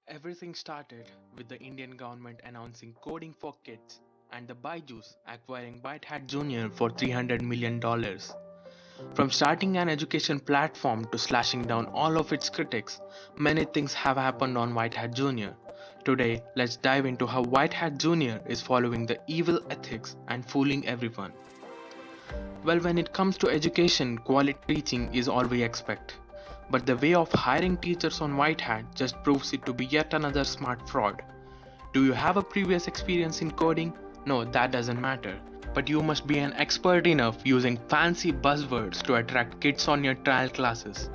Everything started with the Indian government announcing coding for kids and the Byju's acquiring WhiteHatJr for $300 million. From starting an education platform to slashing down all of its critics, many things have happened on WhiteHatJr. Today, let's dive into how WhiteHatJr is following the evil ethics and fooling everyone. Well, when it comes to education, quality teaching is all we expect. But the way of hiring teachers on White Hat just proves it to be yet another smart fraud. Do you have a previous experience in coding? No, that doesn't matter. But you must be an expert enough using fancy buzzwords to attract kids on your trial classes.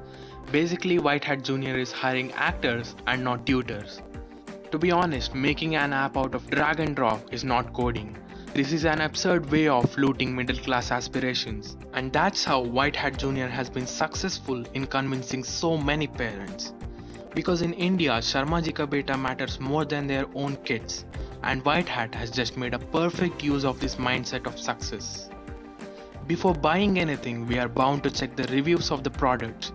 Basically, White Hat Jr. is hiring actors and not tutors. To be honest, making an app out of drag and drop is not coding. This is an absurd way of looting middle class aspirations, and that's how White Hat Jr. has been successful in convincing so many parents. Because in India, Sharma ji ka beta matters more than their own kids, and White Hat has just made a perfect use of this mindset of success. Before buying anything, we are bound to check the reviews of the products.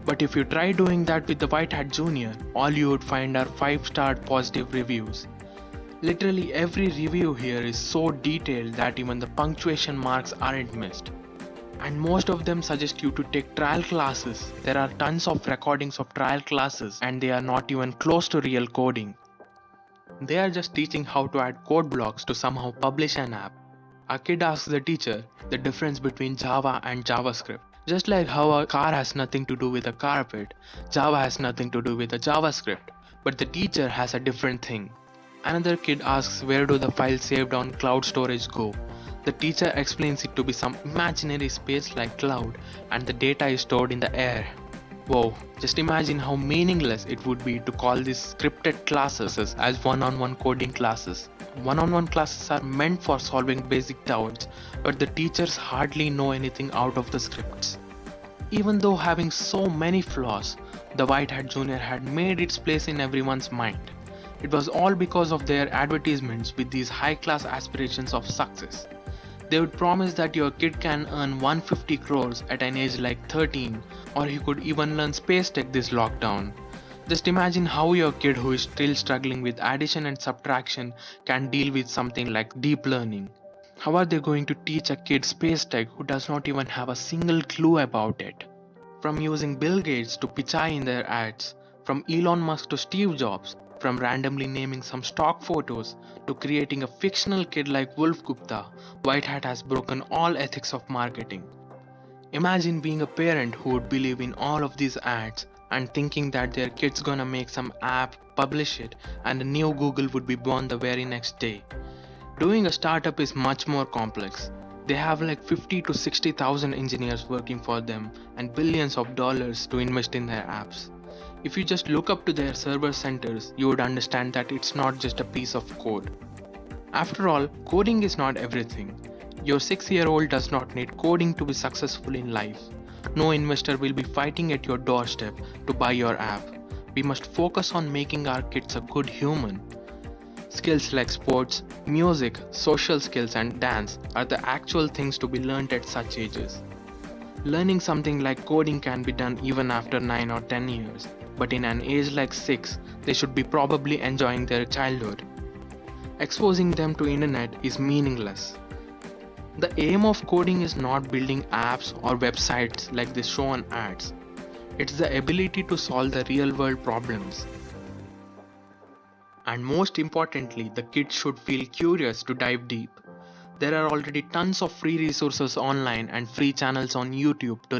But if you try doing that with the White Hat Jr., all you would find are 5-star positive reviews. Literally every review here is so detailed that even the punctuation marks aren't missed. And most of them suggest you to take trial classes. There are tons of recordings of trial classes and they are not even close to real coding. They are just teaching how to add code blocks to somehow publish an app. A kid asks the teacher the difference between Java and JavaScript. Just like how a car has nothing to do with a carpet, Java has nothing to do with a JavaScript. But the teacher has a different thing. Another kid asks where do the files saved on cloud storage go. The teacher explains it to be some imaginary space like cloud and the data is stored in the air. Whoa, just imagine how meaningless it would be to call these scripted classes as one-on-one coding classes. One-on-one classes are meant for solving basic doubts, but the teachers hardly know anything out of the scripts. Even though having so many flaws, the White Hat Jr. had made its place in everyone's mind. It was all because of their advertisements with these high-class aspirations of success. They would promise that your kid can earn 150 crores at an age like 13, or he could even learn space tech this lockdown. Just imagine how your kid who is still struggling with addition and subtraction can deal with something like deep learning. How are they going to teach a kid space tech who does not even have a single clue about it? From using Bill Gates to Pichai in their ads, from Elon Musk to Steve Jobs, from randomly naming some stock photos to creating a fictional kid like Wolf Gupta, White Hat has broken all ethics of marketing. Imagine being a parent who would believe in all of these ads and thinking that their kid's gonna make some app, publish it, and a new Google would be born the very next day. Doing a startup is much more complex. They have like 50 to 60,000 engineers working for them and billions of dollars to invest in their apps. If you just look up to their server centers, you would understand that it's not just a piece of code. After all, coding is not everything. Your 6-year-old does not need coding to be successful in life. No investor will be fighting at your doorstep to buy your app. We must focus on making our kids a good human. Skills like sports, music, social skills and dance are the actual things to be learned at such ages. Learning something like coding can be done even after 9 or 10 years, but in an age like 6, they should be probably enjoying their childhood. Exposing them to internet is meaningless. The aim of coding is not building apps or websites like they show on ads. It's the ability to solve the real world problems. And most importantly, the kids should feel curious to dive deep. There are already tons of free resources online and free channels on YouTube to